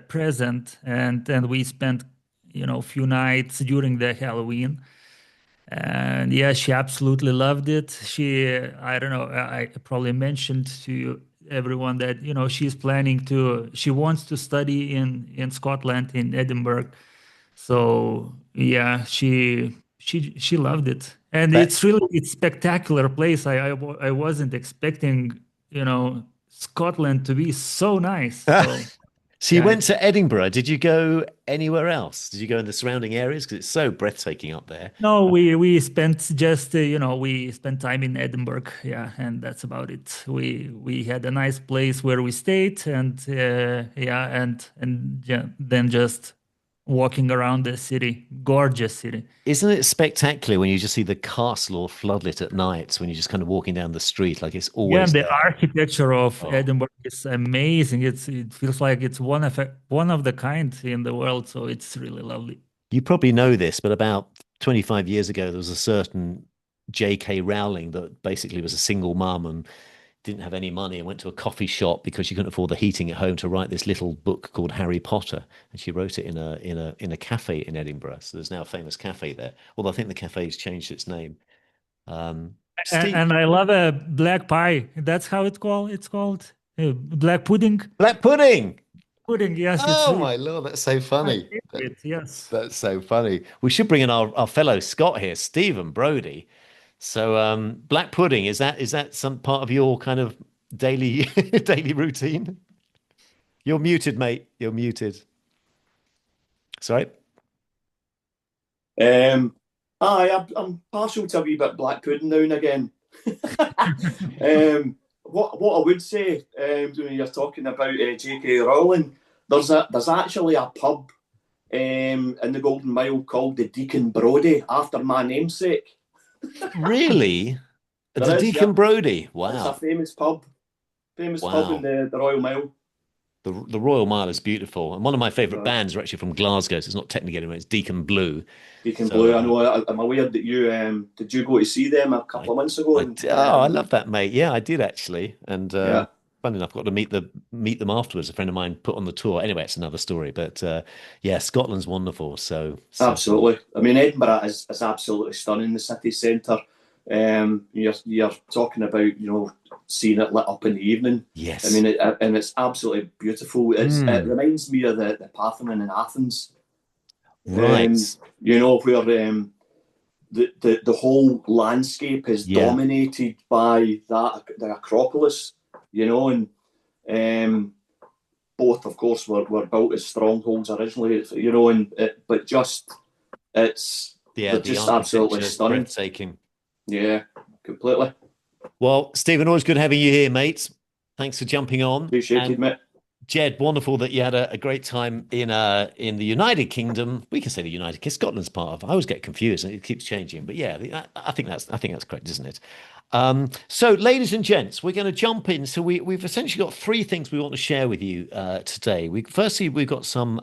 present, and we spent a few nights during the Halloween. And yeah, she absolutely loved it. I don't know, I probably mentioned to everyone that she wants to study in Scotland, in Edinburgh. So yeah, she loved it, and But it's spectacular place. I wasn't expecting Scotland to be so nice. So so you yeah, went to Edinburgh. Did you go anywhere else? Did you go in the surrounding areas? Because it's so breathtaking up there. no, we spent just we spent time in Edinburgh, yeah, and that's about it. We had a nice place where we stayed, and yeah, and yeah, then just walking around the city, gorgeous city. Isn't it spectacular when you just see the castle all floodlit at nights when you're just kind of walking down the street like it's Yeah, always and the there? architecture of Oh, Edinburgh is amazing. It feels like it's one of the kind in the world, so it's really lovely. you probably know this, but about 25 years ago, there was a certain J.K. Rowling that basically was a single mum and didn't have any money and went to a coffee shop because she couldn't afford the heating at home to write this little book called Harry Potter, and she wrote it in a cafe in Edinburgh. So there's now a famous cafe there. Although I think the cafe's changed its name. Steve, And I love a black pie. That's how it's called. Black pudding. black pudding. Pudding, yes, Oh it's my Lord, that's so my funny. favorite. Yes. That's so funny. We should bring in our fellow Scot here, Stephen Brody. So, black pudding, is that some part of your kind of daily daily routine? You're muted, mate. You're muted. Sorry. Um, I'm partial to a wee bit black pudding now and again. What I would say when you're talking about J.K. Rowling, there's actually a pub in the Golden Mile called the Deacon Brodie after my namesake. Really? The There is, Deacon yep. Brody. It's a Wow. famous pub in Wow. the Royal Mile. The Royal Mile is beautiful. And one of my favorite Uh, bands are actually from Glasgow. So it's not technically anywhere. It's Deacon Blue. Deacon So Blue. I know. I'm aware that you did you go to see them a I couple of months ago, and I love that, mate. Yeah, I did actually. And yeah. funny enough, got to meet them afterwards. A friend of mine put on the tour. Anyway, it's another story. But yeah, Scotland's wonderful. So Absolutely. I mean, Edinburgh is absolutely stunning. The city centre. You're talking about seeing it lit up in the evening. I yes. mean, and it's absolutely beautiful. It Mm, reminds me of the Parthenon in Athens. right. Where the whole landscape is Yeah. dominated by the Acropolis. And um, both, of course, were built as strongholds originally. But just it's Yeah, they're the just absolutely architecture is stunning. breathtaking. Yeah, completely. Well, Stephen, always good having you here, mate. Thanks for jumping on. Appreciate And it, mate. Jed, wonderful that you had a great time in the United Kingdom. We can say the United Kingdom. Scotland's part of. I always get confused, and it keeps changing. But yeah, I think that's correct, isn't it? So, ladies and gents, we're going to jump in. So we've essentially got three things we want to share with you today. Firstly, we've got some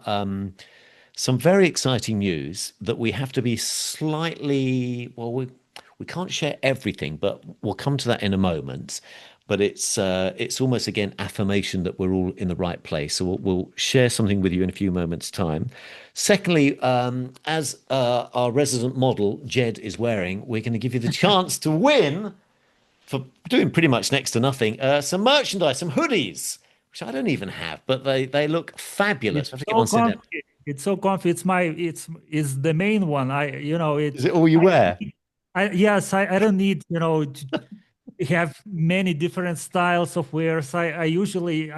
very exciting news that we have to be slightly, well, we can't share everything, but we'll come to that in a moment. But it's almost again affirmation that we're all in the right place. So we'll share something with you in a few moments' time. Secondly, as our resident model Jed is wearing, we're going to give you the chance to win for doing pretty much next to nothing. Some merchandise, some hoodies, which I don't even have, but they look fabulous. It's I have to get so one sent out. comfy. It's so comfy. It's the main one. Is it all you wear? Yes, I don't need, to have many different styles of wears. I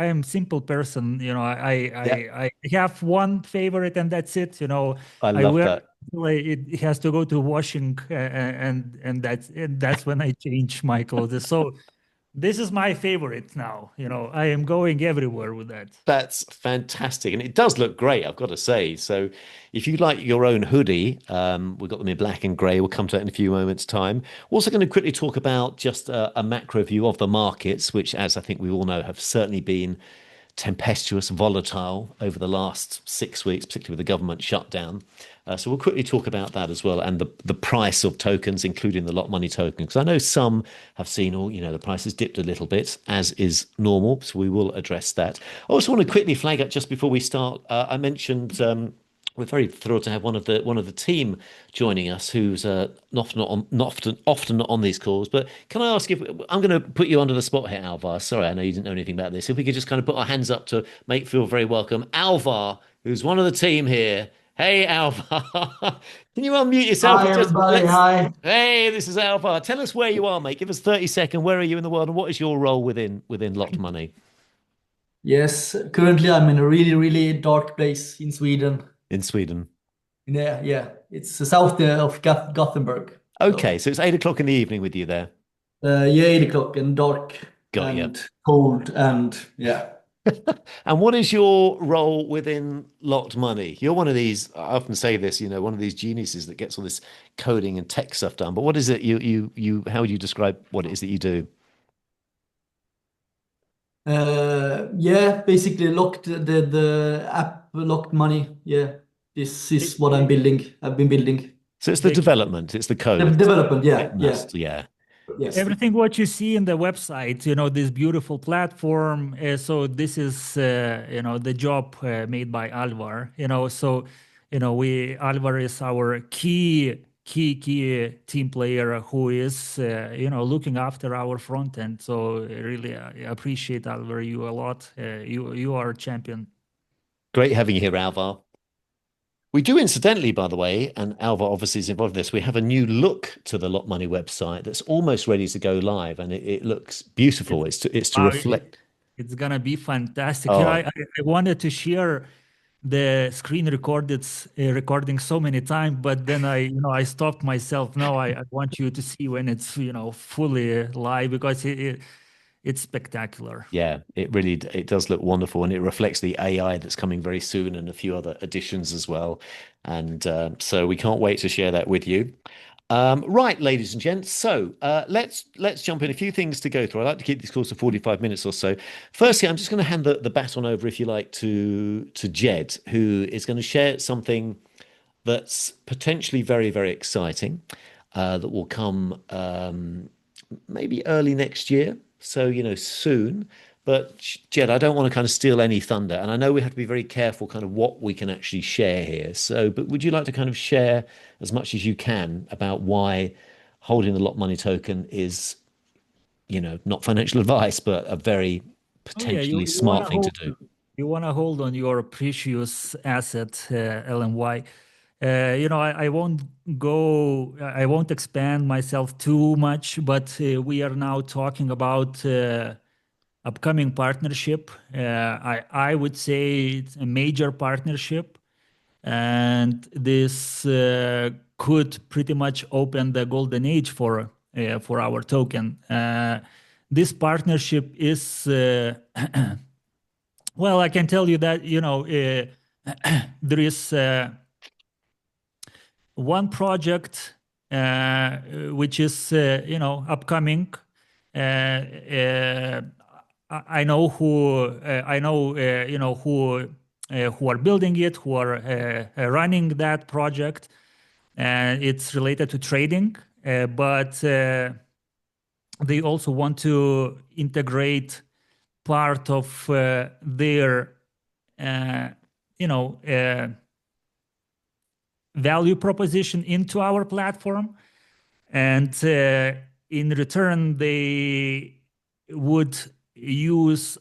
am simple person, Yeah, I have one favorite and that's it, I I love wear that. it has to go to washing, and that's when I change my clothes. So this is my favorite now. I am going everywhere with that. That's fantastic. And it does look great, I've got to say. So if you like your own hoodie, we've got them in black and grey. We'll come to that in a few moments' time. We're also going to quickly talk about just a macro view of the markets, which, as I think we all know, have certainly been tempestuous, volatile over the last 6 weeks, particularly with the government shutdown. So we'll quickly talk about that as well, and the price of tokens, including the lot money token, because I know some have seen, oh, the price has dipped a little bit, as is normal. So we will address that. I also want to quickly flag up just before we start. I mentioned. We're very thrilled to have one of the team joining us, who's often not on these calls. But can I ask if I'm going to put you under the spot here, Alvar? Sorry, I know you didn't know anything about this. If we could just kind of put our hands up to make feel very welcome, Alvar, who's one of the team here. Hey, Alvar, can you unmute yourself? Hi, everybody. Hi. Hey, this is Alvar. Tell us where you are, mate. Give us 30 seconds. Where are you in the world, and what is your role within Lot Money? Yes, currently I'm in a really, really dark place in Sweden. In Sweden. Yeah. It's south of Gothenburg. Okay, so it's 8 o'clock in the evening with you there. Yeah, 8 o'clock and dark Got you. and cold and yeah. And what is your role within Lot Money? You're one of these, I often say this, one of these geniuses that gets all this coding and tech stuff done. But what is it how would you describe what it is that you do? Yeah, basically the app Locked Money. Yeah, this is what I've been building. So it's the development, it's the code. The development, yeah. Yeah. Yes. Everything what you see in the website, this beautiful platform. So this is, the job made by Alvar. So, Alvar is our key team player who is, looking after our front end. So really, I appreciate Alvar you a lot. You are a champion. Great having you here, Alvar. We do, incidentally, by the way, and Alvar obviously is involved in this, we have a new look to the Lot Money website that's almost ready to go live, and it looks beautiful. It's to reflect. It's gonna be fantastic. Oh. I wanted to share the screen recording so many times, but then I stopped myself. No, I want you to see when it's fully live, because it's spectacular. Yeah, it does look wonderful, and it reflects the AI that's coming very soon, and a few other additions as well. And so we can't wait to share that with you. Right, ladies and gents. So let's jump in. A few things to go through. I like to keep these calls to 45 minutes or so. Firstly, I'm just going to hand the baton over, if you like, to Jed, who is going to share something that's potentially very, very exciting, that will come maybe early next year. So, soon. But Jed, I don't want to kind of steal any thunder. And I know we have to be very careful kind of what we can actually share here. So, but would you like to kind of share as much as you can about why holding the Lot Money token is, not financial advice, but a very potentially smart thing to do? You want to hold on your precious asset, LMY. I won't expand myself too much, but we are now talking about upcoming partnership. I would say it's a major partnership, and this could pretty much open the golden age for our token. This partnership is, well, I can tell you that there is one project which is upcoming. I know who who are building it, who are running that project. It's related to trading, but they also want to integrate part of their value proposition into our platform, and in return they would use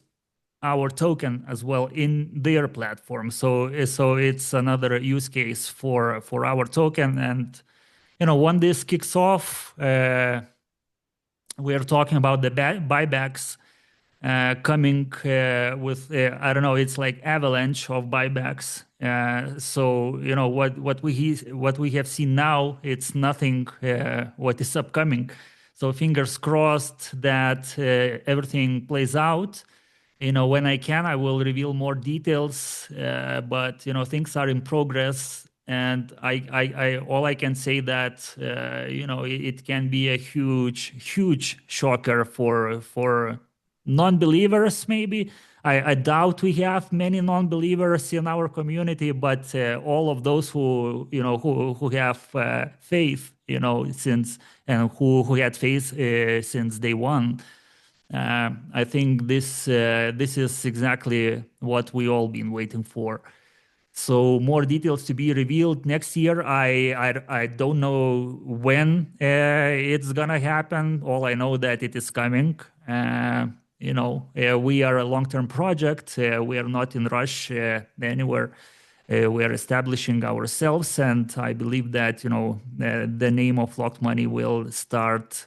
our token as well in their platform. So it's another use case for our token. And when this kicks off, we are talking about the buybacks coming with I don't know, it's like avalanche of buybacks. So what we have seen now, it's nothing what is upcoming. So fingers crossed that everything plays out. When I can, I will reveal more details. But things are in progress, and I all I can say that it can be a huge shocker for non-believers, maybe. I doubt we have many non-believers in our community, but all of those who who have faith, since and who had faith since day one. I think this is exactly what we all been waiting for. So more details to be revealed next year. I don't know when it's gonna happen. All I know that it is coming. We are a long-term project. We are not in rush anywhere. We are establishing ourselves, and I believe that the name of Locked Money will start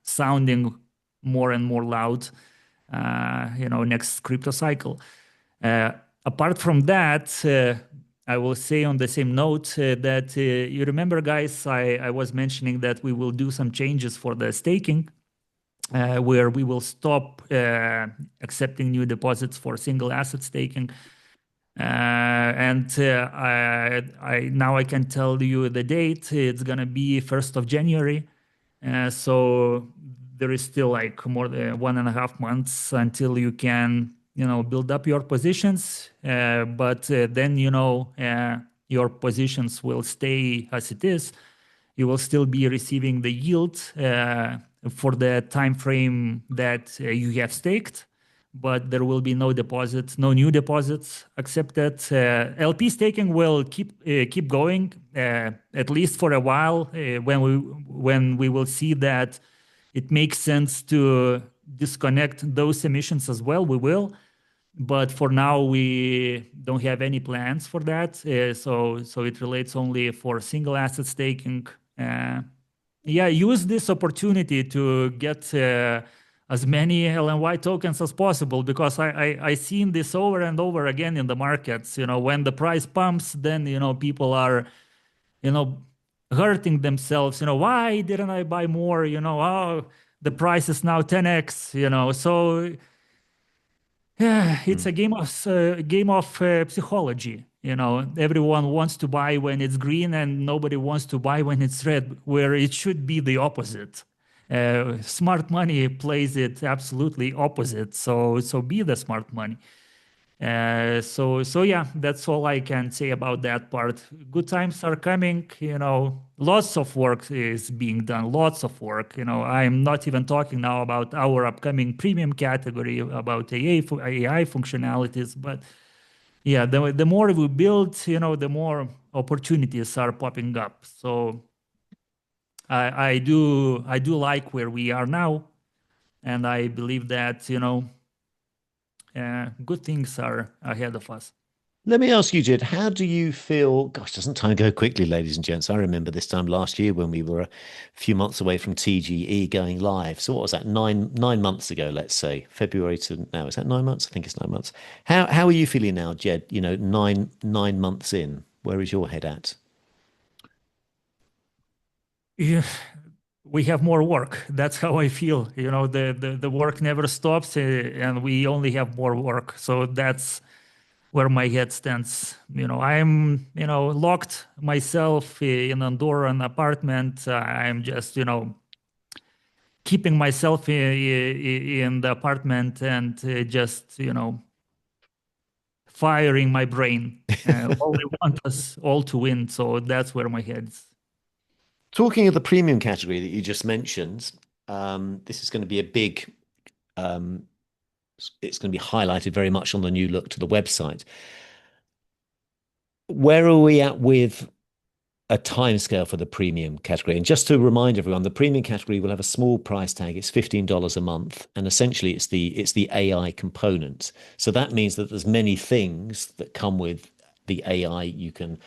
sounding more and more loud. Next crypto cycle. Apart from that, I will say on the same note that you remember, guys, I was mentioning that we will do some changes for the staking, where we will stop accepting new deposits for single asset staking. And now I can tell you the date. It's gonna be 1st of January. So there is still like more than 1.5 months until you can build up your positions, but then your positions will stay as it is. You will still be receiving the yield for the time frame that you have staked, but there will be no new deposits accepted. LP staking will keep going at least for a while. When we will see that it makes sense to disconnect those emissions as well, we will. But for now, we don't have any plans for that. So it relates only for single asset staking. Use this opportunity to get as many LNY tokens as possible, because I seen this over and over again in the markets. When the price pumps, then people are hurting themselves. Why didn't I buy more? Oh, the price is now 10x. So yeah, it's a game of psychology. Everyone wants to buy when it's green, and nobody wants to buy when it's red, where it should be the opposite. Smart money plays it absolutely opposite. So be the smart money. So yeah, that's all I can say about that part. Good times are coming. Lots of work is being done. Lots of work. I'm not even talking now about our upcoming premium category, about AI functionalities, but yeah, the more we build, the more opportunities are popping up. So I do like where we are now, and I believe that good things are ahead of us. Let me ask you, Jed, how do you feel? Gosh, doesn't time go quickly, ladies and gents? I remember this time last year when we were a few months away from TGE going live. So what was that? Nine months ago, let's say, February to now. Is that 9 months? I think it's 9 months. How are you feeling now, Jed? 9 months in. Where is your head at? Yeah, we have more work. That's how I feel. The work never stops, and we only have more work. So that's where my head stands. I'm locked myself in Andorran apartment. I'm just keeping myself in the apartment and just firing my brain. All I want us all to win. So that's where my head's. Talking of the premium category that you just mentioned, this is going to be a big. It's going to be highlighted very much on the new look to the website. Where are we at with a timescale for the premium category? And just to remind everyone, the premium category will have a small price tag. It's $15 a month, and essentially it's the AI component. So that means that there's many things that come with the AI. You can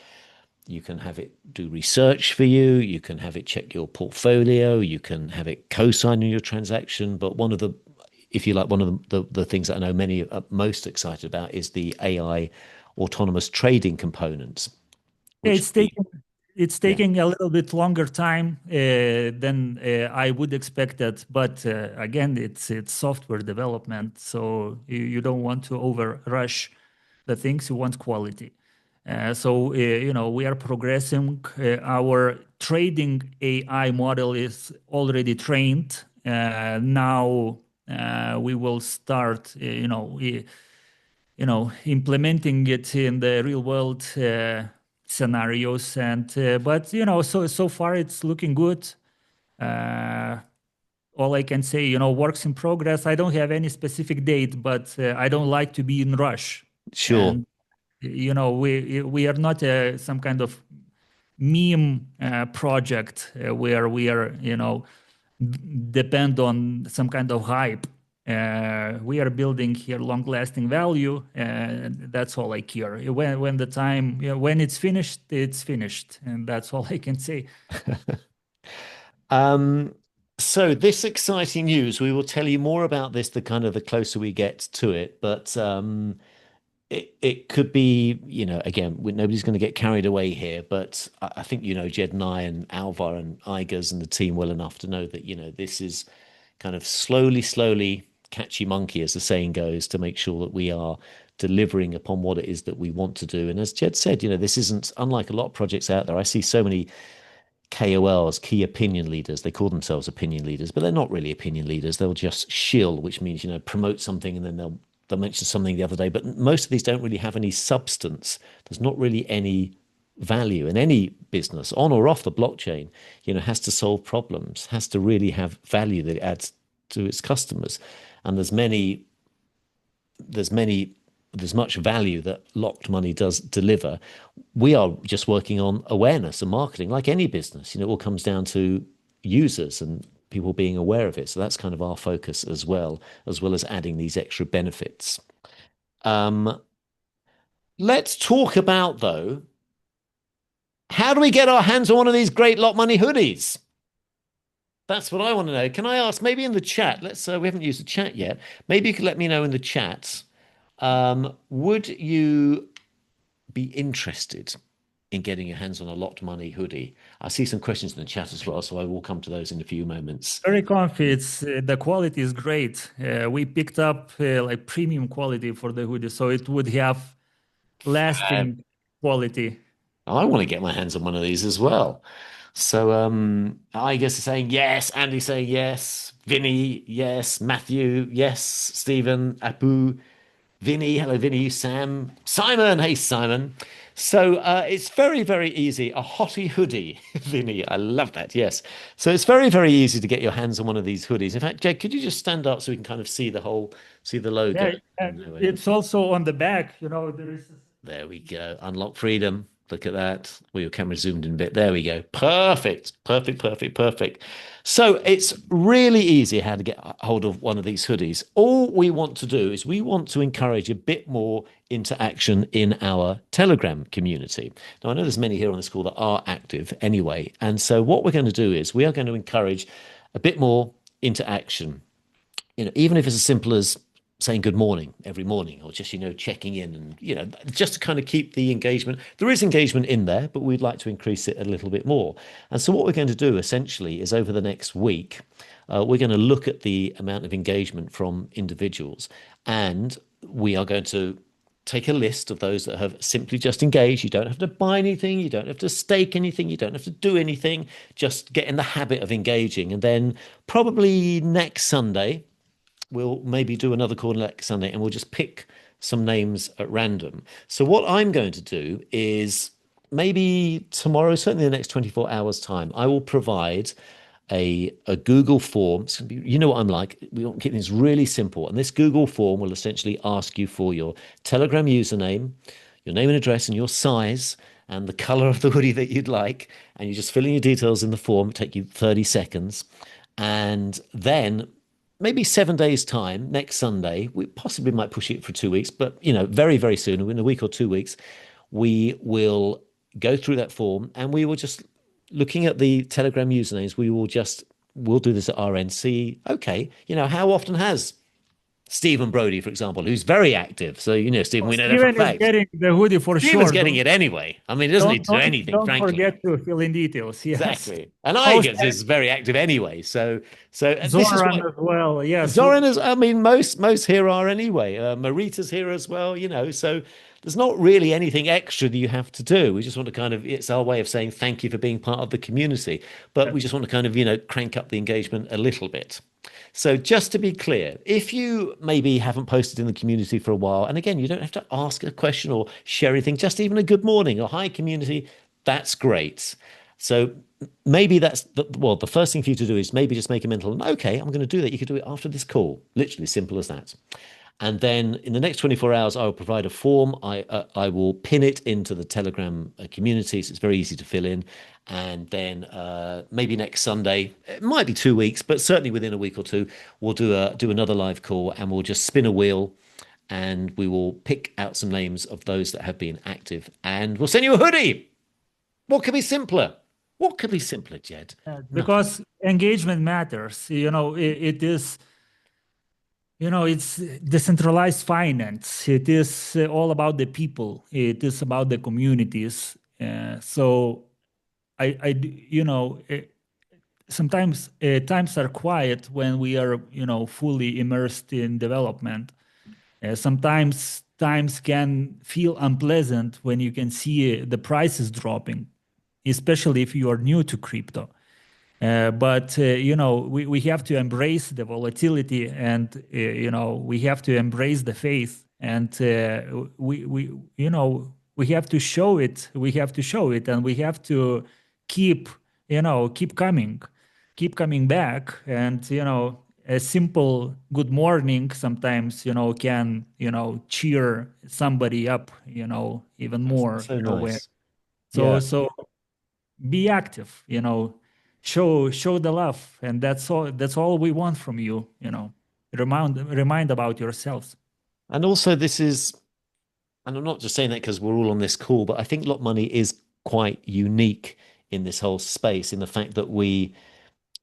have it do research for you. You can have it check your portfolio. You can have it co-sign on your transaction. But one of the things that I know many are most excited about is the AI autonomous trading component. It's taking a little bit longer time than I would expect it, but again, it's software development, so you don't want to over rush the things. You want quality. So we are progressing. Our trading AI model is already trained. Now we will start, implementing it in the real world scenarios. And but so far it's looking good. All I can say, works in progress. I don't have any specific date, but I don't like to be in rush. Sure. And we are not some kind of meme project where we are, depend on some kind of hype. We are building here long-lasting value, and that's all I care. When the time, when it's finished, and that's all I can say. So this exciting news, we will tell you more about this the closer we get to it, but it could be, again, nobody's going to get carried away here, but I think Jed and I and Alvar and Igers and the team well enough to know that this is kind of slowly catchy monkey, as the saying goes, to make sure that we are delivering upon what it is that we want to do. And as Jed said, this isn't unlike a lot of projects out there. I see so many KOLs, key opinion leaders. They call themselves opinion leaders, but they're not really opinion leaders. They'll just shill, which means promote something, and then they'll mention something the other day. But most of these don't really have any substance. There's not really any value. In any business, on or off the blockchain, has to solve problems, has to really have value that it adds to its customers. And there's much value that Locked Money does deliver. We are just working on awareness and marketing, like any business. It all comes down to users and people being aware of it. So that's kind of our focus as well as adding these extra benefits. Let's talk about, though, how do we get our hands on one of these great Locked Money hoodies? That's what I want to know. Can I ask, maybe in the chat, we haven't used the chat yet. Maybe you could let me know in the chat. Would you be interested in getting your hands on a Locked Money hoodie? I see some questions in the chat as well, so I will come to those in a few moments. Very comfy. The quality is great. We picked up like premium quality for the hoodie, so it would have lasting quality. I want to get my hands on one of these as well. So I guess saying yes, Andy saying yes, Vinny, yes, Matthew, yes, Stephen, Apu, Vinny, hello Vinny, Sam, Simon, hey Simon. So it's very, very easy. A hottie hoodie, Vinny, I love that, yes. So it's very, very easy to get your hands on one of these hoodies. In fact, Jed, could you just stand up so we can kind of see the logo? Yeah, it's also on the back, There we go, Unlock Freedom. Look at that. Well, your camera zoomed in a bit. There we go. Perfect. So it's really easy how to get hold of one of these hoodies. All we want to do is we want to encourage a bit more interaction in our Telegram community. Now, I know there's many here on this call that are active anyway. And so what we're going to do is we are going to encourage a bit more interaction, even if it's as simple as saying good morning every morning, or just, checking in and, just to kind of keep the engagement. There is engagement in there, but we'd like to increase it a little bit more. And so what we're going to do essentially is over the next week, we're going to look at the amount of engagement from individuals, and we are going to take a list of those that have simply just engaged. You don't have to buy anything. You don't have to stake anything. You don't have to do anything. Just get in the habit of engaging. And then probably next Sunday, we'll maybe do another call next Sunday, and we'll just pick some names at random. So what I'm going to do is maybe tomorrow, certainly in the next 24 hours time, I will provide a Google form. It's going to be, what I'm like. We want to keep things really simple. And this Google form will essentially ask you for your Telegram username, your name and address, and your size, and the color of the hoodie that you'd like. And you just fill in your details in the form. It'll take you 30 seconds. And then maybe 7 days time, next Sunday, we possibly might push it for 2 weeks, but very, very soon, in a week or 2 weeks, we will go through that form, and we will just, looking at the Telegram usernames, we'll do this at RNC. Okay, how often has Stephen Brody, for example, who's very active. So, Stephen, we know that for a fact. Is getting the hoodie for sure. Stephen's getting it anyway. I mean, he doesn't need to do anything, frankly. Don't forget to fill in details. Yes. Exactly. And Igers is very active anyway. So Zoran as well. Yes. Zoran is, most here are anyway. Marita's here as well, So there's not really anything extra that you have to do. We just want to kind of, it's our way of saying thank you for being part of the community, but we just want to kind of, crank up the engagement a little bit. So just to be clear, if you maybe haven't posted in the community for a while, and again, you don't have to ask a question or share anything, just even a good morning or hi community, that's great. So maybe that's the first thing for you to do is maybe just make a mental note. Okay, I'm going to do that. You could do it after this call. Literally simple as that. And then in the next 24 hours, I will provide a form. I will pin it into the Telegram community. So it's very easy to fill in. And then maybe next Sunday, it might be 2 weeks, but certainly within a week or two, we'll do another live call and we'll just spin a wheel and we will pick out some names of those that have been active and we'll send you a hoodie. What could be simpler? What could be simpler, Jed? Because engagement matters. It is, it's decentralized finance. It is all about the people. It is about the communities. So sometimes times are quiet when we are, fully immersed in development. Sometimes times can feel unpleasant when you can see the prices dropping, especially if you are new to crypto. But we have to embrace the volatility, and we have to embrace the faith, and we have to show it. We have to show it, and we have to keep coming back, and a simple good morning sometimes can cheer somebody up even more. So nice. So be active, show the love, and that's all we want from you. Remind about yourselves. And also this is, and I'm not just saying that because we're all on this call, but I think Lot Money is quite unique in this whole space, in the fact that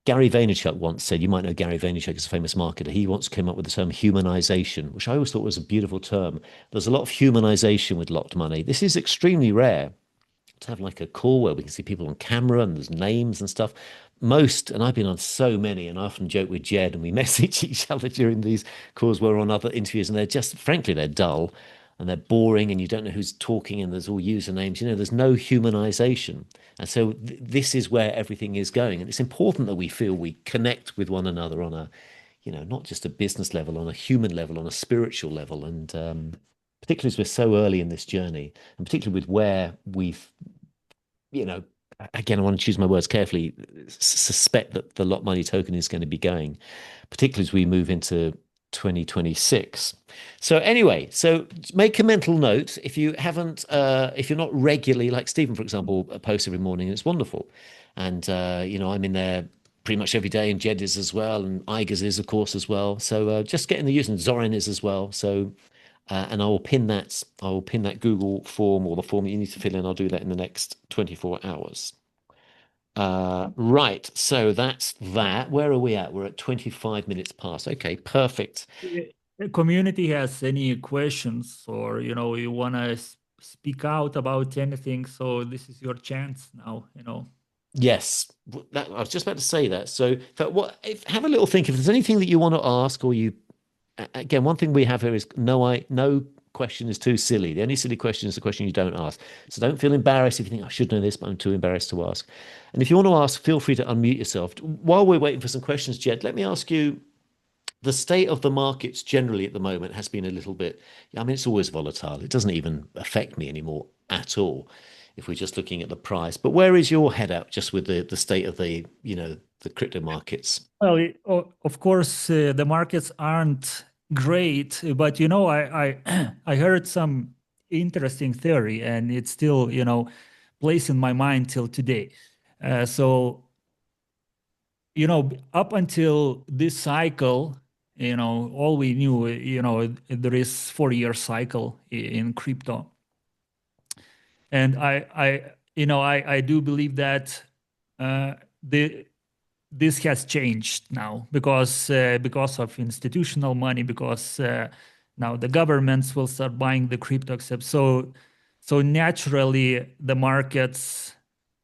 Gary Vaynerchuk once said, you might know Gary Vaynerchuk is a famous marketer. He once came up with the term humanization, which I always thought was a beautiful term. There's a lot of humanization with Lot Money. This is extremely rare, to have like a call where we can see people on camera and there's names and stuff. And I've been on so many, and I often joke with Jed and we message each other during these calls. We're on other interviews and they're just, frankly, they're dull and they're boring and you don't know who's talking and there's all usernames. There's no humanization. And so this is where everything is going. And it's important that we feel we connect with one another on a, not just a business level, on a human level, on a spiritual level. And particularly as we're so early in this journey, and particularly with where we've, again, I want to choose my words carefully, suspect that the Lot Money token is going to be going, particularly as we move into 2026. So anyway, so make a mental note. If you haven't, if you're not regularly, like Stephen, for example, posts every morning, it's wonderful. And, I'm in there pretty much every day, and Jed is as well, and Igers is, of course, as well. So just get in the use, and Zoran is as well. So, and I will pin that Google form, or the form that you need to fill in. I'll do that in the next 24 hours. Right, so that's that. Where are we at? We're at 25 minutes past. Okay, perfect. The community has any questions, or you want to speak out about anything, so this is your chance now. Yes, I was just about to say that. So have a little think. If there's anything that you want to ask, or again, one thing we have here is no question is too silly. The only silly question is the question you don't ask. So don't feel embarrassed if you think, I should know this, but I'm too embarrassed to ask. And if you want to ask, feel free to unmute yourself. While we're waiting for some questions, Jed, let me ask you, the state of the markets generally at the moment has been a little bit, it's always volatile. It doesn't even affect me anymore at all, if we're just looking at the price. But where is your head at just with the state of the crypto markets? Well, of course, the markets aren't great, but I heard some interesting theory, and it's still plays in my mind till today. So up until this cycle, all we knew, there is 4-year cycle in crypto, and I do believe that this has changed now because of institutional money, because now the governments will start buying the crypto accept. So naturally the markets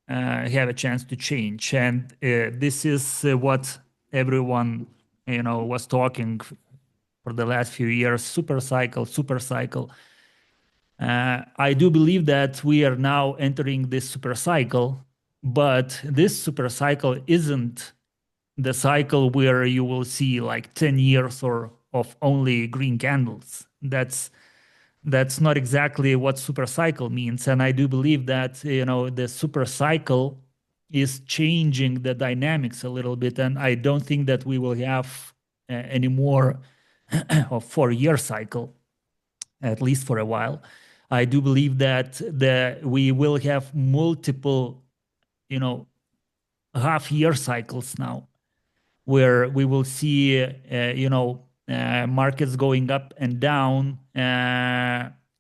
have a chance to change, and this is what everyone was talking for the last few years: super cycle. I do believe that we are now entering this super cycle, but this super cycle isn't the cycle where you will see like 10 years or of only green candles. That's not exactly what super cycle means. And I do believe that, the super cycle is changing the dynamics a little bit. And I don't think that we will have any more of 4-year cycle, at least for a while. I do believe that we will have multiple, half-year cycles now, where we will see, markets going up and down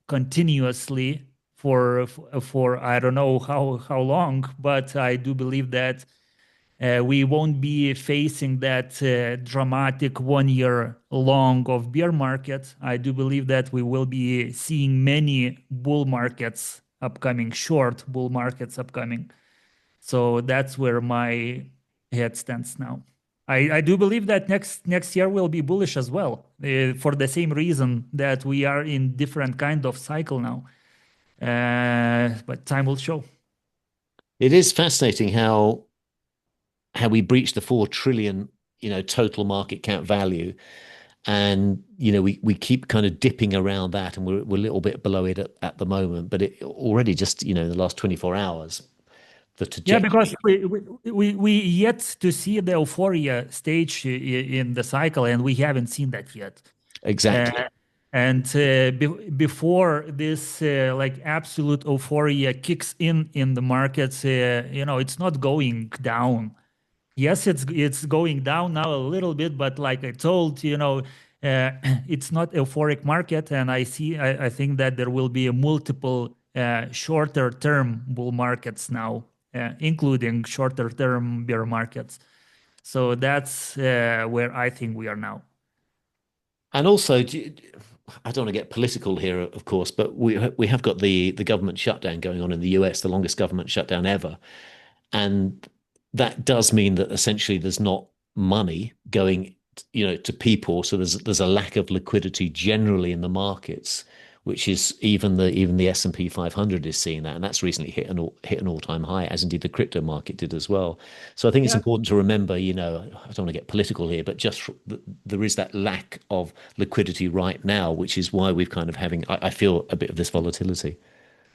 continuously for I don't know how long, but I do believe that we won't be facing that dramatic 1-year long of bear market. I do believe that we will be seeing many bull markets upcoming, short bull markets upcoming. So that's where my head stands now. I do believe that next year will be bullish as well, for the same reason that we are in different kind of cycle now. But time will show. It is fascinating how we breached the 4 trillion, total market cap value. And, we keep kind of dipping around that, and we're a little bit below it at the moment. But it already just, the last 24 hours, the trajectory. Yeah, because we yet to see the euphoria stage in the cycle, and we haven't seen that yet. Exactly. And before this like absolute euphoria kicks in the markets, it's not going down. Yes, it's going down now a little bit, but like I told, it's not euphoric market, and I think that there will be a multiple shorter term bull markets now, including shorter term bear markets. So that's where I think we are now. And also, I don't want to get political here, of course, but we have got the government shutdown going on in the US, the longest government shutdown ever. And that does mean that essentially there's not money going, to people. So there's a lack of liquidity generally in the markets, which is even the S&P 500 is seeing that, and that's recently hit an all-time high, as indeed the crypto market did as well. So I think it's important to remember, I don't want to get political here, but just there is that lack of liquidity right now, which is why we've kind of I feel a bit of this volatility.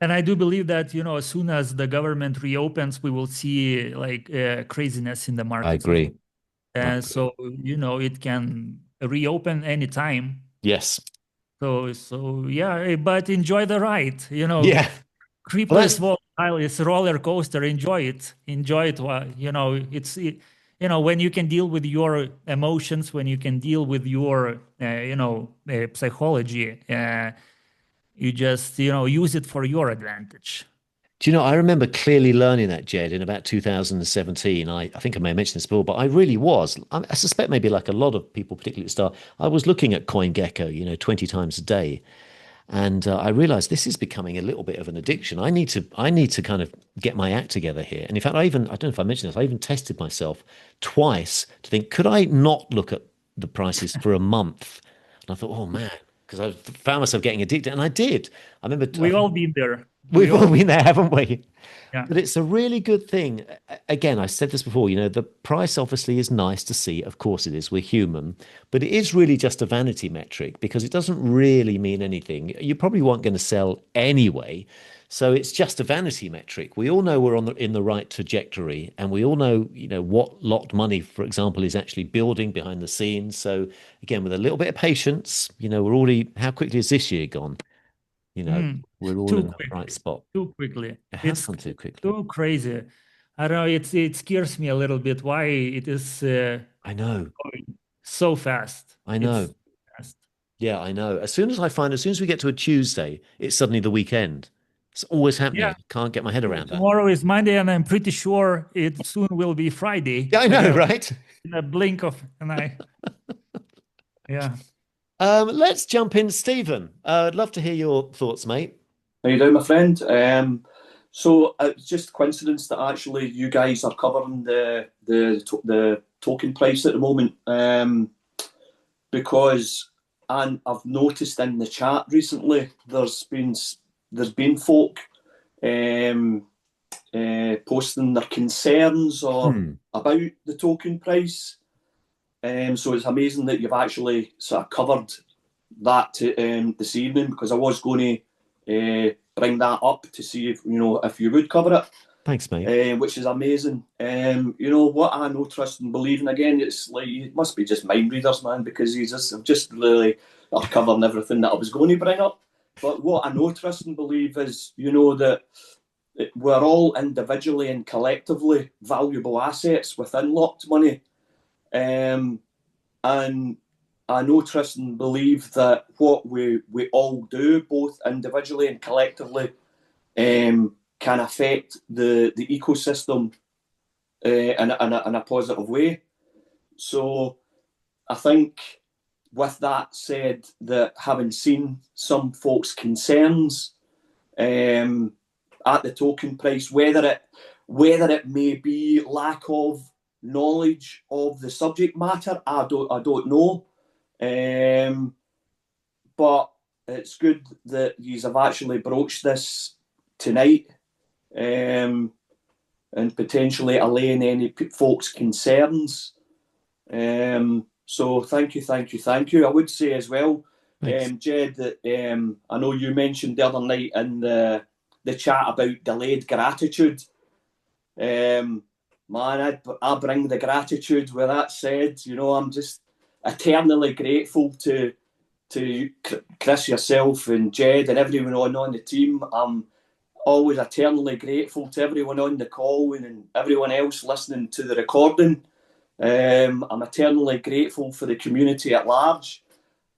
And I do believe that, as soon as the government reopens, we will see like craziness in the market. I agree. And so, it can reopen anytime. Yes. So yeah, but enjoy the ride, Yeah. Crypto is volatile, it's a roller coaster. Enjoy it. While, when you can deal with your emotions, when you can deal with your, psychology, you just, use it for your advantage. Do you know, I remember clearly learning that, Jed, in about 2017. I think I may have mentioned this before, but I really was. I suspect maybe like a lot of people, particularly at the start, I was looking at CoinGecko, 20 times a day. And I realized this is becoming a little bit of an addiction. I need to kind of get my act together here. And in fact, I don't know if I mentioned this, I even tested myself twice to think, could I not look at the prices for a month? And I thought, oh man, because I found myself getting addicted. And I did. I remember. We've all been there. We've all been there, haven't we? Yeah. But it's a really good thing. Again, I said this before, the price obviously is nice to see. Of course it is. We're human. But it is really just a vanity metric because it doesn't really mean anything. You probably weren't going to sell anyway. So it's just a vanity metric. We all know we're in the right trajectory, and we all know, what locked money, for example, is actually building behind the scenes. So again, with a little bit of patience, we're already, how quickly is this year gone? We're all in the right spot. Too quickly. It has gone too quickly. Too crazy. I don't know. It scares me a little bit why it is. I know. Going so fast. I know. Fast. Yeah, I know. As soon as we get to a Tuesday, it's suddenly the weekend. It's always happening. Yeah. Can't get my head around that. Tomorrow is Monday, and I'm pretty sure it soon will be Friday. Yeah, I know, right? In a blink of an eye. Yeah. Let's jump in, Stephen. I'd love to hear your thoughts, mate. How you doing, my friend? So it's just coincidence that actually you guys are covering the token price at the moment, because I've noticed in the chat recently there's been there's been folk posting their concerns or about the token price. So it's amazing that you've actually sort of covered that this evening, because I was going to bring that up to see if you would cover it. Thanks, mate. Which is amazing. What I know, trust and believe, and again, it's like it must be just mind readers, man, because I've just really are covering everything that I was going to bring up. But what I know, trust and believe, is that we're all individually and collectively valuable assets within Locked Money, and I know, trust and believe that what we all do, both individually and collectively, can affect the ecosystem in a positive way. So I think, with that said, that having seen some folks' concerns at the token price, whether it may be lack of knowledge of the subject matter, I don't know. But it's good that you have actually broached this tonight, and potentially allaying any folks' concerns. So thank you. I would say as well, Jed, that I know you mentioned the other night in the chat about delayed gratitude. Man, I bring the gratitude. With that said, I'm just eternally grateful to Chris, yourself, and Jed, and everyone on the team. I'm always eternally grateful to everyone on the call and everyone else listening to the recording. I'm eternally grateful for the community at large,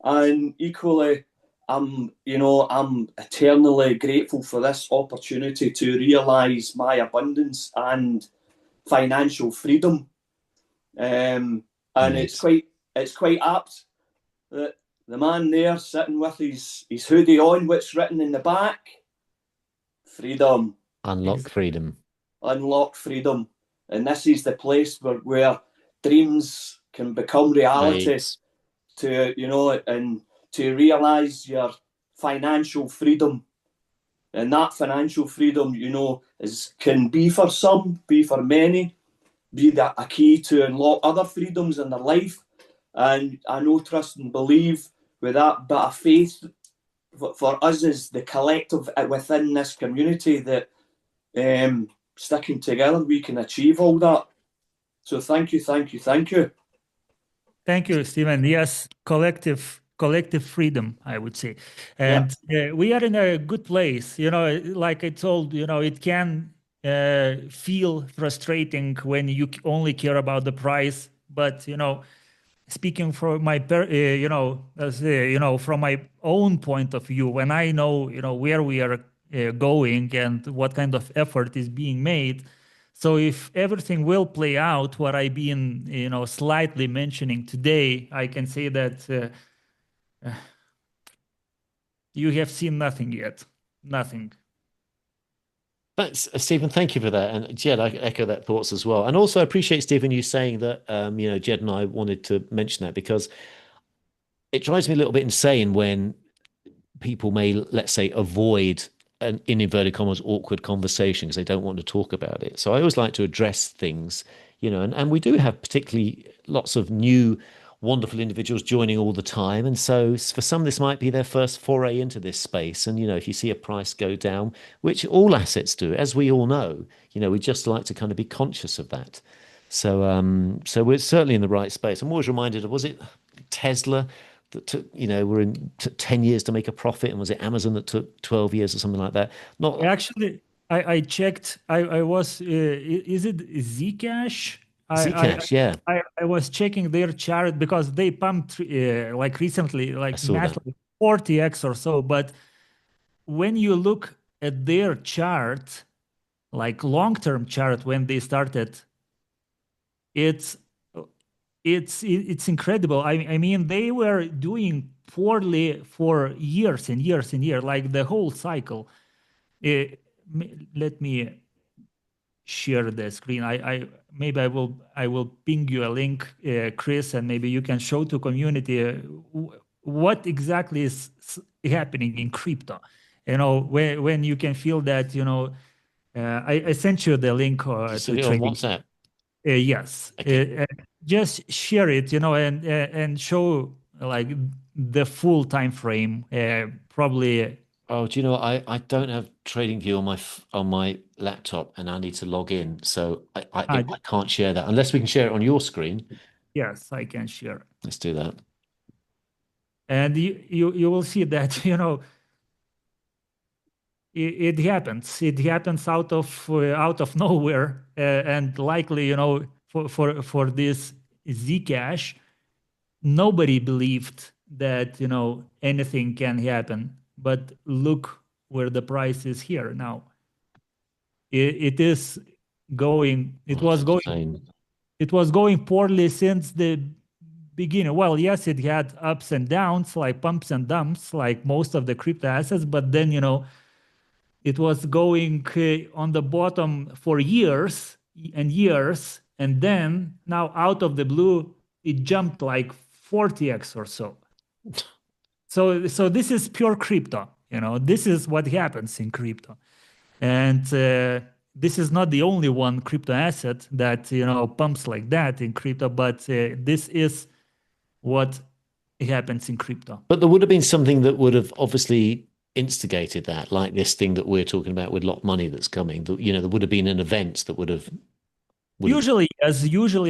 and equally, I'm eternally grateful for this opportunity to realise my abundance and financial freedom. And it's quite apt that the man there sitting with his hoodie on, what's written in the back? Freedom. Unlock freedom. Unlock freedom. And this is the place where dreams can become reality. Right. And to realise your financial freedom. And that financial freedom, can be for some, be for many, be that a key to unlock other freedoms in their life. And I know, trust and believe, with that bit of faith for us as the collective within this community, that sticking together, we can achieve all that. So thank you. Thank you, Stephen. Yes, collective freedom, I would say. And we are in a good place. Like I told, it can feel frustrating when you only care about the price. But, speaking from my, from my own point of view, when I know, where we are going and what kind of effort is being made. So if everything will play out, what I've been, slightly mentioning today, I can say that you have seen nothing yet. Nothing. Thanks, Stephen. Thank you for that. And Jed, I echo that thoughts as well. And also, I appreciate, Stephen, you saying that, Jed and I wanted to mention that, because it drives me a little bit insane when people may, let's say, avoid an, in inverted commas, awkward conversation because they don't want to talk about it. So I always like to address things, and we do have particularly lots of new wonderful individuals joining all the time. And so for some, this might be their first foray into this space. And, if you see a price go down, which all assets do, as we all know, we just like to kind of be conscious of that. So we're certainly in the right space. I'm always reminded of, was it Tesla that took, took 10 years to make a profit? And was it Amazon that took 12 years or something like that? Not actually, I checked, I was, is it Zcash? Zcash, yeah. I was checking their chart because they pumped like recently, like massively 40x or so. But when you look at their chart, like long-term chart, when they started, it's incredible. I mean, they were doing poorly for years and years and years, like the whole cycle. Let me share the screen. Maybe I will ping you a link, Chris, and maybe you can show to community what exactly is happening in crypto. when you can feel that, I sent you the link You to send it on trading. WhatsApp. Yes. Okay. Just share it, and show like the full time frame. Probably. Oh, do you know what? I don't have TradingView on my laptop, and I need to log in, so I can't share that unless we can share it on your screen. Yes, I can share. Let's do that. And you will see that, it happens. It happens out of nowhere, and likely, for this Zcash, nobody believed that anything can happen. But look where the price is here now. It is going. It was going. Insane. It was going poorly since the beginning. Well, yes, it had ups and downs, like pumps and dumps, like most of the crypto assets. But then, it was going on the bottom for years and years. And then now out of the blue, it jumped like 40x or so. So this is pure crypto. This is what happens in crypto. And this is not the only one crypto asset that pumps like that in crypto, but this is what happens in crypto. But there would have been something that would have obviously instigated that, like this thing that we're talking about with Lock Money that's coming. There would have been an event that would have. Usually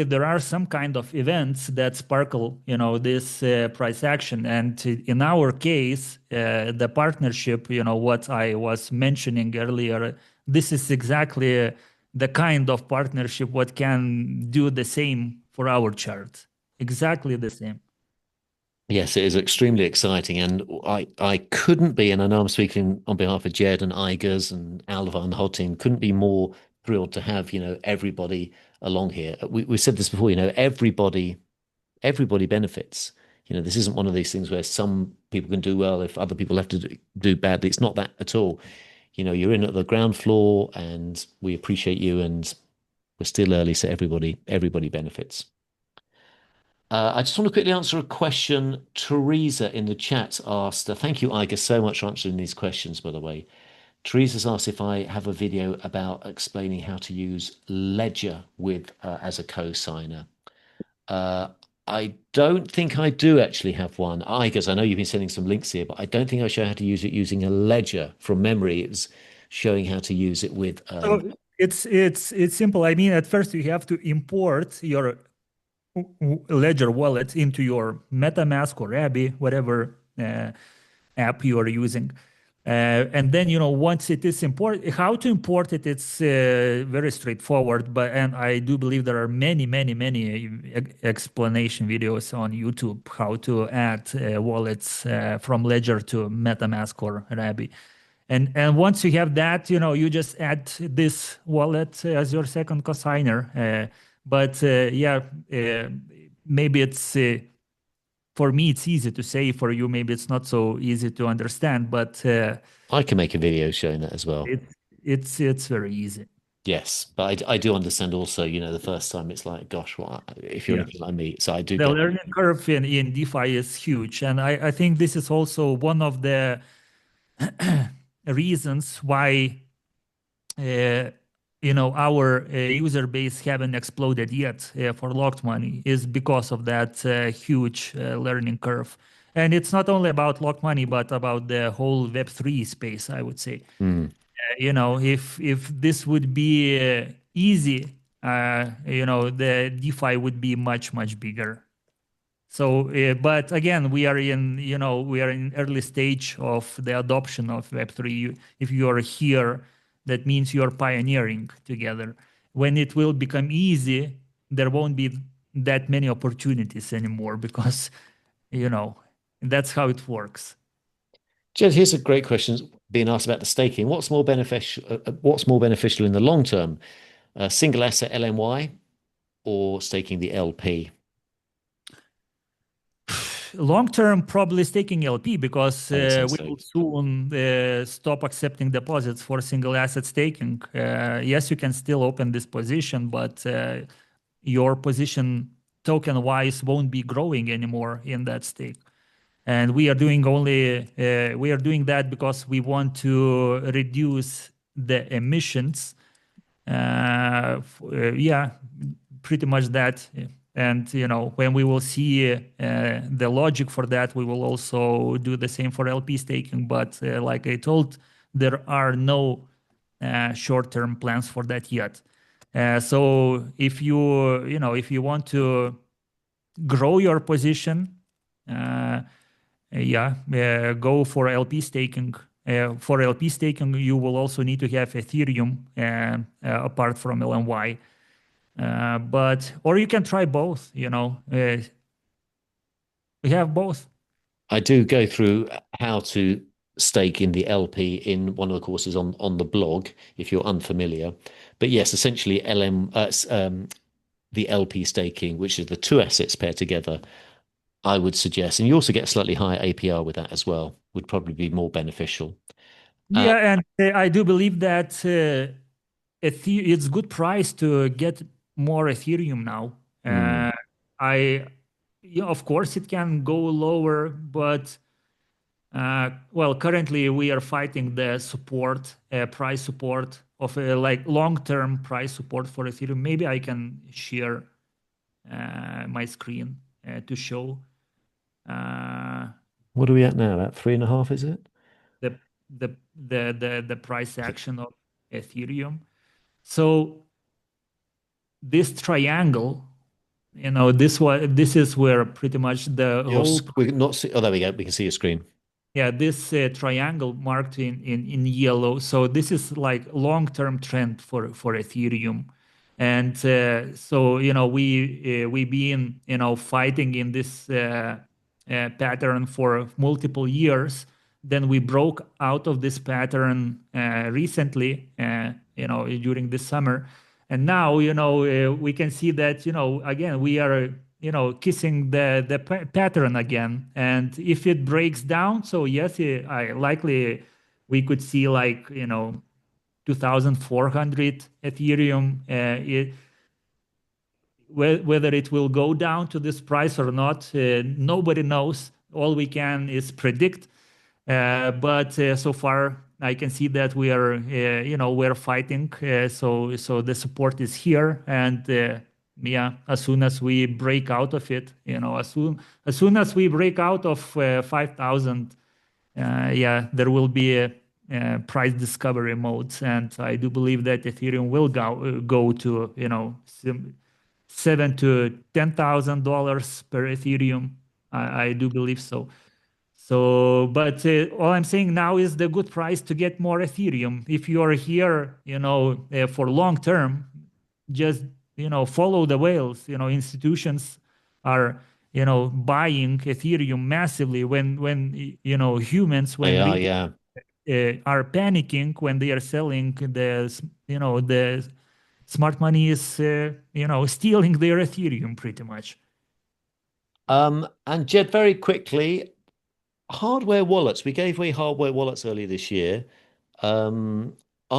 there are some kind of events that sparkle, this price action. And in our case, the partnership, what I was mentioning earlier, this is exactly the kind of partnership what can do the same for our chart. Exactly the same. Yes, it is extremely exciting, and I couldn't be, and I know I'm speaking on behalf of Jed and Igers and Alva and the whole team, couldn't be more thrilled to have everybody along here. We said this before, everybody benefits. This isn't one of these things where some people can do well if other people have to do badly. It's not that at all. You're in at the ground floor, and we appreciate you, and we're still early, so everybody benefits. I just want to quickly answer a question. Teresa in the chat asked, thank you, Iger, so much for answering these questions, by the way. Teresa's asked if I have a video about explaining how to use Ledger as a co-signer. I don't think I do actually have one. Igers, I know you've been sending some links here, but I don't think I show how to use it using a Ledger from memory. It's showing how to use it with. It's simple. I mean, at first you have to import your Ledger wallet into your MetaMask or Abby, whatever app you are using. And then, once it is imported, how to import it, it's very straightforward. And I do believe there are many explanation videos on YouTube how to add wallets from Ledger to MetaMask or Abby. And once you have that, you just add this wallet as your second cosigner. But maybe it's for me it's easy to say. For you, maybe it's not so easy to understand. But I can make a video showing that as well. It's very easy. Yes, but I do understand also. The first time it's like, gosh, what if you're anything like me? So I do. The learning curve in DeFi is huge, and I think this is also one of the reasons why. Our user base haven't exploded yet for locked money is because of that huge learning curve. And it's not only about locked money, but about the whole Web3 space, I would say. If this would be easy, the DeFi would be much bigger. So, but again, we are in early stage of the adoption of Web3. If you are here, that means you're pioneering together. When it will become easy, there won't be that many opportunities anymore because, that's how it works. Jed, here's a great question being asked about the staking. What's more beneficial in the long term? Single asset LNY or staking the LP? Long term, probably staking LP because we so. will soon stop accepting deposits for single asset staking. Yes, you can still open this position, but your position token wise won't be growing anymore in that stake. And we are doing that because we want to reduce the emissions. Yeah, pretty much that. And when we will see the logic for that, we will also do the same for LP staking. But like I told, there are no short-term plans for that yet. So if you want to grow your position, go for LP staking. For LP staking, you will also need to have Ethereum apart from LNY. Or you can try both. We have both. I do go through how to stake in the LP in one of the courses on the blog, if you're unfamiliar. But yes, essentially the LP staking, which is the two assets paired together, I would suggest, and you also get a slightly higher APR with that as well, would probably be more beneficial. Yeah, and I do believe that it's good price to get more Ethereum now. Of course, it can go lower, but currently we are fighting the price support of like long-term price support for Ethereum. Maybe I can share my screen to show. What are we at now? About 3.5, is it? The price action of Ethereum. So this triangle, this is where pretty much the whole. We're not see, oh, there we go. We can see your screen. Yeah, this triangle marked in yellow. So this is like long-term trend for Ethereum. And so we been fighting in this pattern for multiple years. Then we broke out of this pattern recently, during the summer, and now we can see that again we are kissing the pattern again. And if it breaks down, so yes, likely we could see like 2,400 Ethereum. Whether it will go down to this price or not, nobody knows. All we can is predict. But so far, I can see that we are, we're fighting. So the support is here, and as soon as we break out of it, as soon as we break out of 5,000, there will be a price discovery mode, and I do believe that Ethereum will go to $7,000 to $10,000 per Ethereum. I do believe so. So, but all I'm saying now is the good price to get more Ethereum. If you are here, for long term, just follow the whales. Institutions are buying Ethereum massively when humans are panicking when they are selling the smart money is stealing their Ethereum pretty much. And Jed, very quickly, hardware wallets. We gave away hardware wallets earlier this year. Are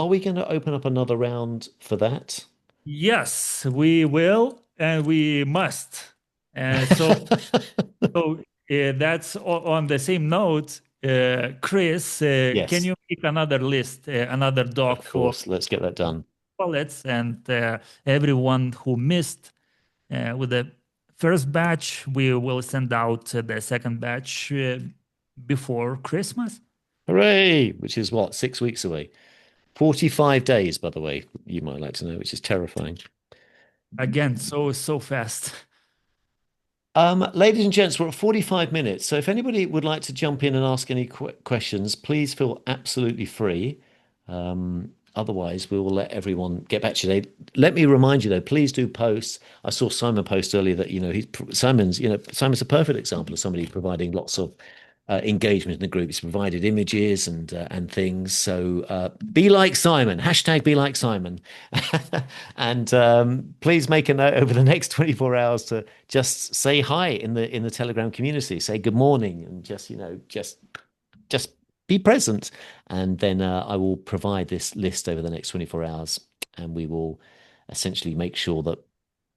we going to open up another round for that? Yes, we will, and we must. So that's on the same note. Chris, yes. Can you make another list, another doc? Of course, let's get that done. Wallets, and everyone who missed with the first batch, we will send out the second batch before Christmas. Hooray! Which is what, 6 weeks away. 45 days, by the way, you might like to know, which is terrifying. Again, so fast. Ladies and gents, we're at 45 minutes. So if anybody would like to jump in and ask any questions, please feel absolutely free. Otherwise, we will let everyone get back today. Let me remind you, though, please do post. I saw Simon post earlier that Simon's a perfect example of somebody providing lots of engagement in the group. He's provided images and things. So be like Simon. # be like Simon. And please make a note over the next 24 hours to just say hi in the Telegram community. Say good morning, and just be present. And then I will provide this list over the next 24 hours, and we will essentially make sure that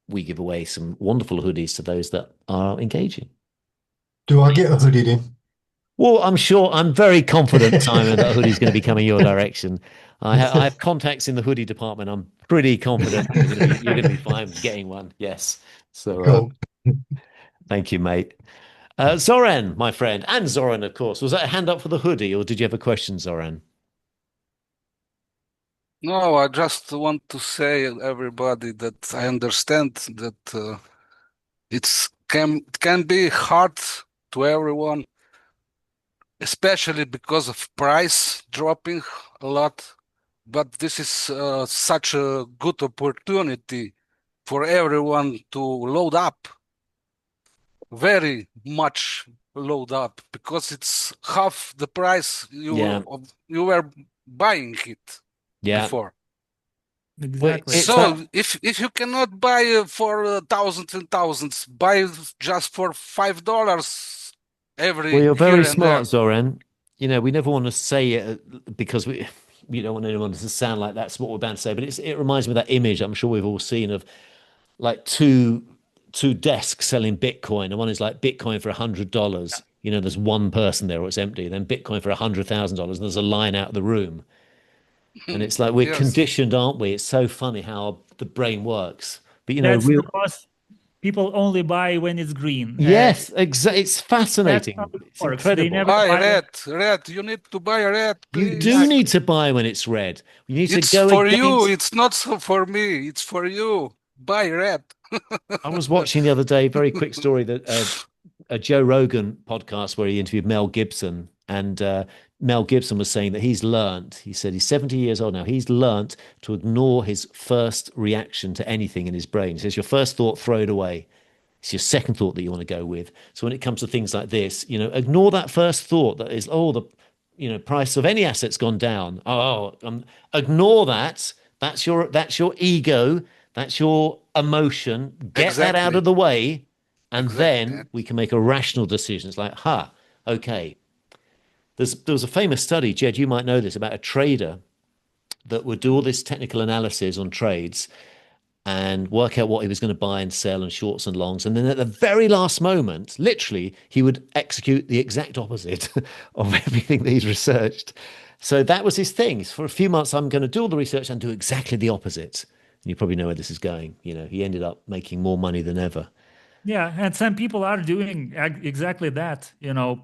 we give away some wonderful hoodies to those that are engaging. Do I get a hoodie then? Well, I'm very confident, Simon, that hoodie's going to be coming your direction. I have contacts in the hoodie department. I'm pretty confident you're going to be fine with getting one. Yes. So Cool. thank you, mate. Zoran, my friend, and Zoran, of course. Was that a hand up for the hoodie, or did you have a question, Zoran? No, I just want to say everybody that I understand that it can be hard to everyone, especially because of price dropping a lot. But this is such a good opportunity for everyone to load up, very much load up, because it's half the price Yeah. you were buying it Yeah. before. Exactly. It's So that- if you cannot buy for thousands and thousands, buy just for $5 every Well, you're here very and smart, there. Zoran. You know, we never want to say it because we don't want anyone to sound like that's what we're bound to say. But it reminds me of that image I'm sure we've all seen of like two desks selling Bitcoin, and one is like Bitcoin for $100. You know, there's one person there, or it's empty. Then Bitcoin for $100,000, and there's a line out of the room. And it's like we're Yes. conditioned, aren't we? It's so funny how the brain works. But you know, That's because people only buy when it's green. yes, exactly. It's fascinating. how it It's works. They incredible. never- Buy buy- red. You need to buy red, You please. do need to buy when it's red. You need It's to go for against. you. It's not for me. It's for you. Buy red. I was watching the other day, very quick story, that a Joe Rogan podcast where he interviewed Mel Gibson, and Mel Gibson was saying that he said he's 70 years old now, he's learnt to ignore his first reaction to anything in his brain. He says your first thought, throw it away. It's your second thought that you want to go with. So when it comes to things like this, you know, ignore that first thought that is, oh, the price of any asset's gone down. Ignore that. That's your ego. That's your emotion. Get that out Exactly. of the way, and Exactly. then we can make a rational decision. It's like, okay. There was a famous study, Jed, you might know this, about a trader that would do all this technical analysis on trades and work out what he was going to buy and sell and shorts and longs. And then at the very last moment, literally, he would execute the exact opposite of everything that he's researched. So that was his thing. For a few months, I'm going to do all the research and do exactly the opposite. And you probably know where this is going. You know, he ended up making more money than ever. Yeah, and some people are doing exactly that,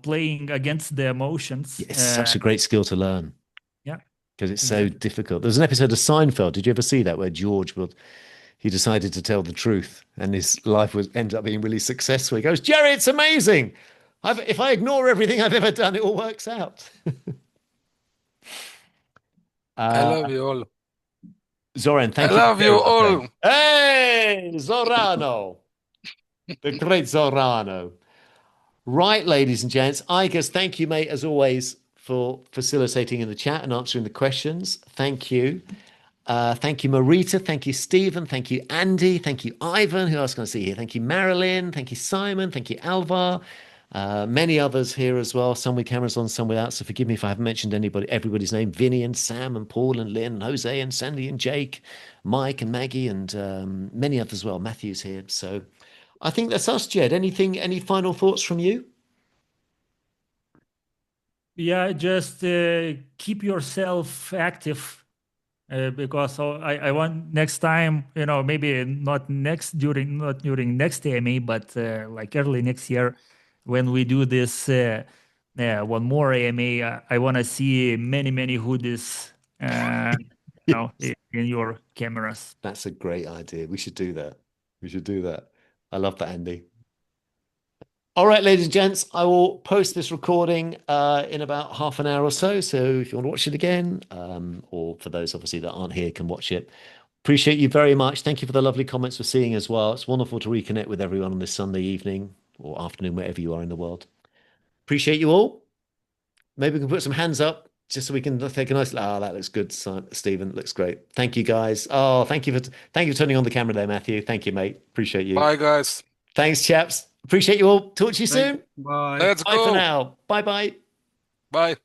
playing against the emotions. It's such a great skill to learn. Yeah. Because it's so difficult. There's an episode of Seinfeld. Did you ever see that, where George he decided to tell the truth and his life ended up being really successful. He goes, Jerry, it's amazing. If I ignore everything I've ever done, it all works out. I love you all. Zoran, thank I you. love you all. Hey, Zorano. The great Zorano. Right, ladies and gents. Igas, thank you, mate, as always, for facilitating in the chat and answering the questions. Thank you. Thank you, Marita. Thank you, Stephen. Thank you, Andy. Thank you, Ivan. Who else can I see here? Thank you, Marilyn. Thank you, Simon. Thank you, Alvar. Many others here as well. Some with cameras on, some without. So forgive me if I haven't mentioned everybody's name. Vinny and Sam and Paul and Lynn and Jose and Sandy and Jake, Mike and Maggie and many others as well. Matthew's here. So I think that's us, Jed. Any final thoughts from you? Yeah, just keep yourself active because I want next time, maybe not during next AMA, but like early next year when we do this one more AMA, I want to see many hoodies in your cameras. That's a great idea. We should do that. I love that, Andy. All right, ladies and gents, I will post this recording in about half an hour or so. So if you want to watch it again, or for those obviously that aren't here can watch it. Appreciate you very much. Thank you for the lovely comments we're seeing as well. It's wonderful to reconnect with everyone on this Sunday evening or afternoon, wherever you are in the world. Appreciate you all. Maybe we can put some hands up just so we can take a nice. Oh, that looks good, Stephen. Looks great. Thank you, guys. Oh, thank you for turning on the camera there, Matthew. Thank you, mate. Appreciate you. Bye, guys. Thanks, chaps. Appreciate you all. Talk to you soon. Bye. Let's Bye for go. now. Bye. Bye.